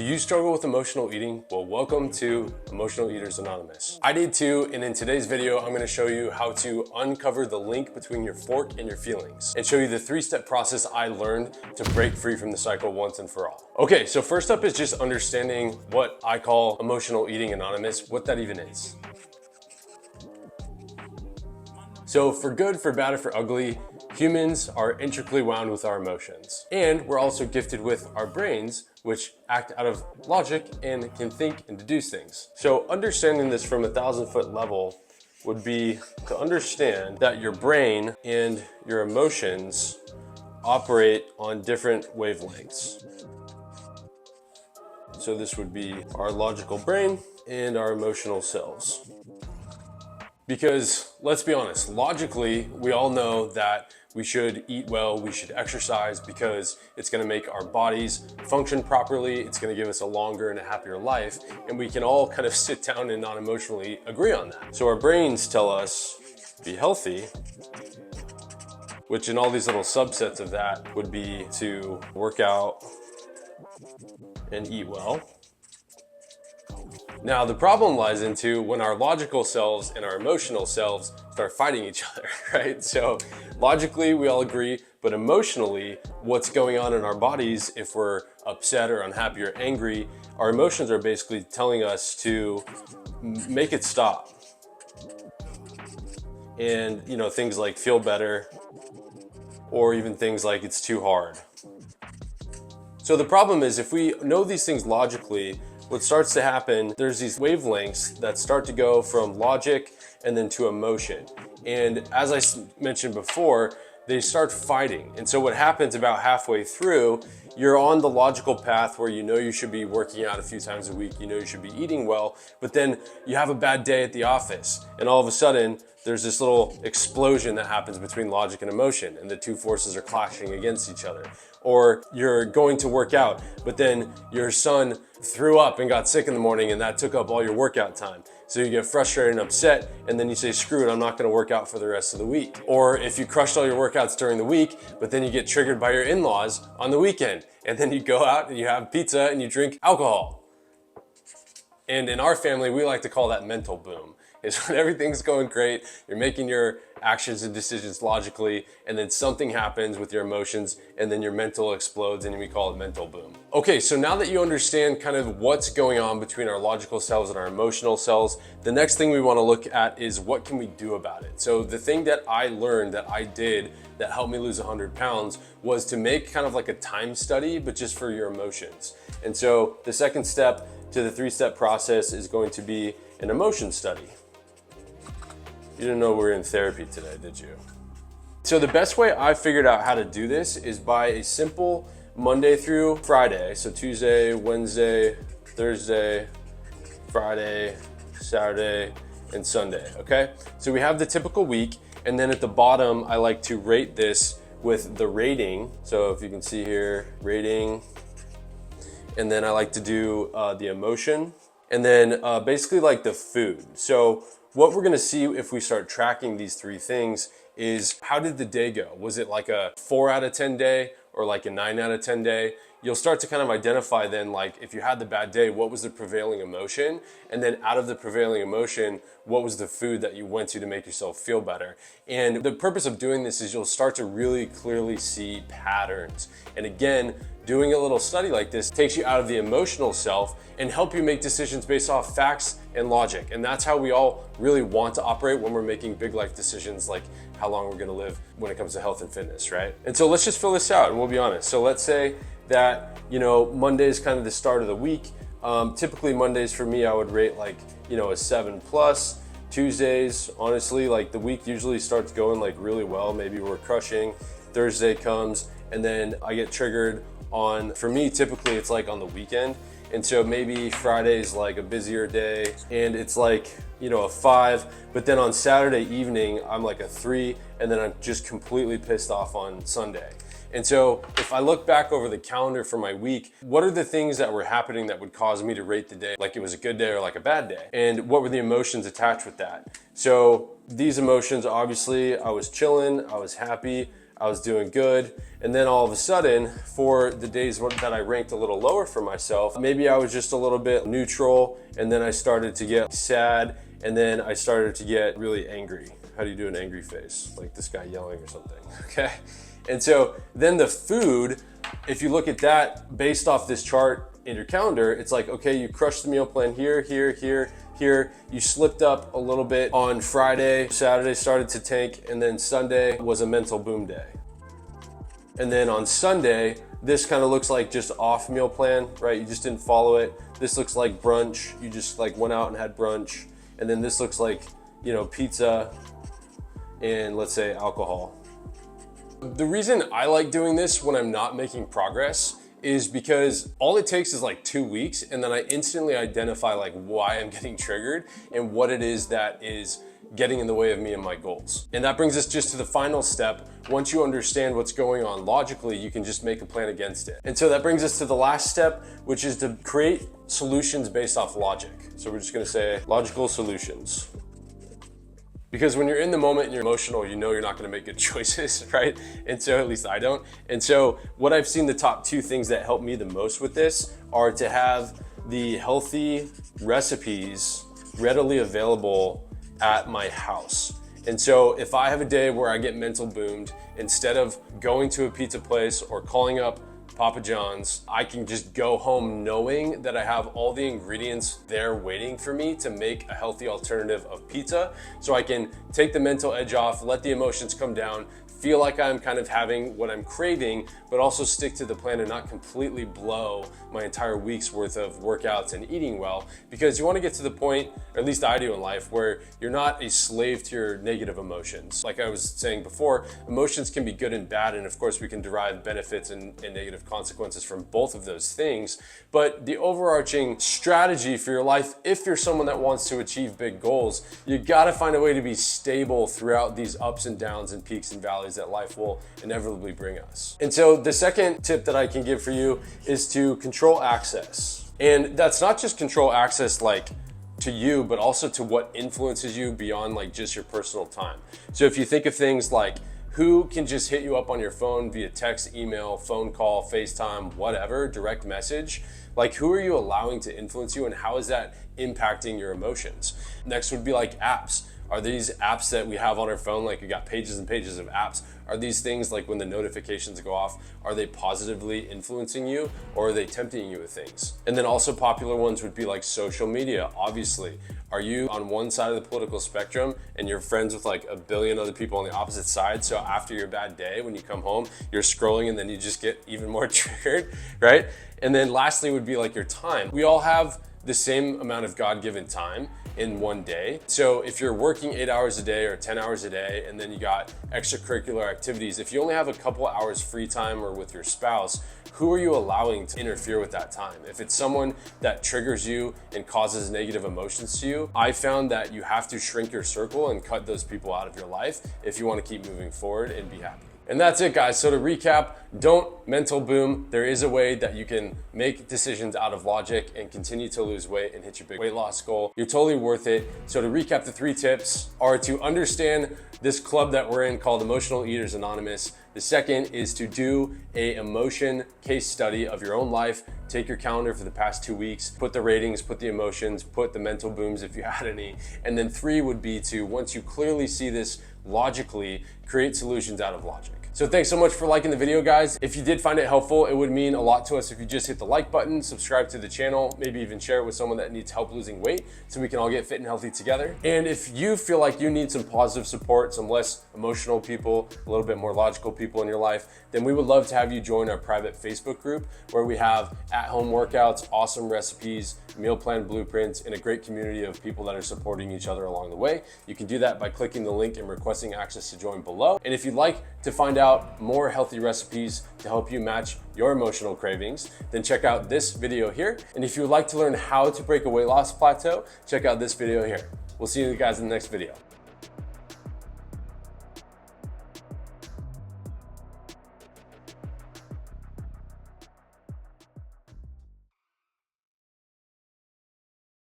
Do you struggle with emotional eating? Well, welcome to Emotional Eaters Anonymous. I did too, and in today's video, I'm gonna show you how to uncover the link between your fork and your feelings and show you the 3-step process I learned to break free from the cycle once and for all. Okay, so first up is just understanding what I call Emotional Eating Anonymous, what that even is. So for good, for bad, or for ugly, humans are intricately wound with our emotions. And we're also gifted with our brains, which act out of logic and can think and deduce things. So understanding this from 1,000-foot level would be to understand that your brain and your emotions operate on different wavelengths. So this would be our logical brain and our emotional selves. Because let's be honest, logically, we all know that we should eat well, we should exercise because it's gonna make our bodies function properly, it's gonna give us a longer and a happier life, and we can all kind of sit down and not emotionally agree on that. So our brains tell us, be healthy, which in all these little subsets of that would be to work out and eat well. Now, the problem lies into when our logical selves and our emotional selves start fighting each other, right? So logically, we all agree, but emotionally, what's going on in our bodies, if we're upset or unhappy or angry, our emotions are basically telling us to make it stop. And, you know, things like feel better, or even things like it's too hard. So the problem is, if we know these things logically, what starts to happen, there's these wavelengths that start to go from logic and then to emotion. And as I mentioned before, they start fighting. And so what happens about halfway through, you're on the logical path where you know you should be working out a few times a week, you know you should be eating well, but then you have a bad day at the office, and all of a sudden, there's this little explosion that happens between logic and emotion, and the two forces are clashing against each other. Or you're going to work out, but then your son threw up and got sick in the morning, and that took up all your workout time. So you get frustrated and upset, and then you say, screw it, I'm not gonna work out for the rest of the week. Or if you crushed all your workouts during the week, but then you get triggered by your in-laws on the weekend, and then you go out and you have pizza and you drink alcohol. And in our family, we like to call that mental boom. Is when everything's going great, you're making your actions and decisions logically, and then something happens with your emotions, and then your mental explodes, and we call it mental boom. Okay, so now that you understand kind of what's going on between our logical selves and our emotional selves, the next thing we want to look at is what can we do about it? So the thing that I learned that I did that helped me lose 100 pounds was to make kind of like a time study, but just for your emotions. And so the second step to the 3-step process is going to be an emotion study. You didn't know we were in therapy today, did you? So the best way I figured out how to do this is by a simple Monday through Friday. So Tuesday, Wednesday, Thursday, Friday, Saturday, and Sunday, okay? So we have the typical week, and then at the bottom, I like to rate this with the rating. So if you can see here, rating, and then I like to do the emotion, and then basically like the food. So what we're gonna see if we start tracking these 3 things is, how did the day go? Was it like a 4 out of 10 day or like a 9 out of 10 day? You'll start to kind of identify then, like if you had the bad day, what was the prevailing emotion? And then out of the prevailing emotion, what was the food that you went to make yourself feel better? And the purpose of doing this is you'll start to really clearly see patterns. And again, doing a little study like this takes you out of the emotional self and help you make decisions based off facts and logic. And that's how we all really want to operate when we're making big life decisions, like how long we're gonna live when it comes to health and fitness, right? And so let's just fill this out and we'll be honest. So let's say that, you know, Monday is kind of the start of the week. Typically Mondays for me, I would rate like, you know, a 7+. Tuesdays, honestly, like the week usually starts going like really well. Maybe we're crushing. Thursday comes, and then I get triggered on, for me, typically it's like on the weekend. And so maybe Friday's like a busier day and it's like, you know, a 5, but then on Saturday evening, I'm like a 3, and then I'm just completely pissed off on Sunday. And so if I look back over the calendar for my week, what are the things that were happening that would cause me to rate the day like it was a good day or like a bad day? And what were the emotions attached with that? So these emotions, obviously, I was chilling, I was happy, I was doing good. And then all of a sudden, for the days that I ranked a little lower for myself, maybe I was just a little bit neutral, and then I started to get sad, and then I started to get really angry. How do you do an angry face? Like this guy yelling or something, okay? And so then the food, if you look at that based off this chart in your calendar, it's like, okay, you crushed the meal plan here, here, here, here. You slipped up a little bit on Friday, Saturday started to tank, and then Sunday was a mental boom day. And then on Sunday, this kind of looks like just off meal plan, right? You just didn't follow it. This looks like brunch. You just like went out and had brunch. And then this looks like, you know, pizza and let's say alcohol. The reason I like doing this when I'm not making progress is because all it takes is like 2 weeks, and then I instantly identify like why I'm getting triggered and what it is that is getting in the way of me and my goals. And that brings us just to the final step. Once you understand what's going on logically, you can just make a plan against it. And so that brings us to the last step, which is to create solutions based off logic. So we're just gonna say logical solutions. Because when you're in the moment and you're emotional, you know you're not gonna make good choices, right? And so at least I don't. And so what I've seen the top 2 things that help me the most with this are to have the healthy recipes readily available at my house. And so if I have a day where I get mental boomed, instead of going to a pizza place or calling up Papa John's, I can just go home knowing that I have all the ingredients there waiting for me to make a healthy alternative of pizza. So I can take the mental edge off, let the emotions come down, feel like I'm kind of having what I'm craving, but also stick to the plan and not completely blow my entire week's worth of workouts and eating well. Because you want to get to the point, or at least I do in life, where you're not a slave to your negative emotions. Like I was saying before, emotions can be good and bad, and of course we can derive benefits and negative consequences from both of those things. But the overarching strategy for your life, if you're someone that wants to achieve big goals, you gotta find a way to be stable throughout these ups and downs and peaks and valleys that life will inevitably bring us. And so the second tip that I can give for you is to control access. And that's not just control access like to you, but also to what influences you beyond like just your personal time. So if you think of things like who can just hit you up on your phone via text, email, phone call, FaceTime, whatever, direct message, like who are you allowing to influence you and how is that impacting your emotions? Next would be like apps. Are these apps that we have on our phone, like we got pages and pages of apps, are these things like when the notifications go off, are they positively influencing you or are they tempting you with things? And then also popular ones would be like social media, obviously. Are you on one side of the political spectrum and you're friends with like a billion other people on the opposite side? So after your bad day, when you come home, you're scrolling and then you just get even more triggered, right? And then lastly would be like your time. We all have the same amount of God-given time in one day. So if you're working 8 hours a day or 10 hours a day, and then you got extracurricular activities, if you only have a couple hours free time or with your spouse, who are you allowing to interfere with that time? If it's someone that triggers you and causes negative emotions to you, I found that you have to shrink your circle and cut those people out of your life if you want to keep moving forward and be happy. And that's it, guys. So to recap, don't mental boom. There is a way that you can make decisions out of logic and continue to lose weight and hit your big weight loss goal. You're totally worth it. So to recap, the 3 tips are to understand this club that we're in called Emotional Eaters Anonymous. The second is to do a emotion case study of your own life. Take your calendar for the past 2 weeks, put the ratings, put the emotions, put the mental booms if you had any. And then 3 would be to, once you clearly see this logically, create solutions out of logic. So thanks so much for liking the video, guys. If you did find it helpful, it would mean a lot to us if you just hit the like button, subscribe to the channel, maybe even share it with someone that needs help losing weight so we can all get fit and healthy together. And if you feel like you need some positive support, some less emotional people, a little bit more logical people in your life, then we would love to have you join our private Facebook group where we have at-home workouts, awesome recipes, meal plan blueprints, and a great community of people that are supporting each other along the way. You can do that by clicking the link and requesting access to join below. And if you'd like to find out more healthy recipes to help you match your emotional cravings, then check out this video here. And if you would like to learn how to break a weight loss plateau, check out this video here. We'll see you guys in the next video.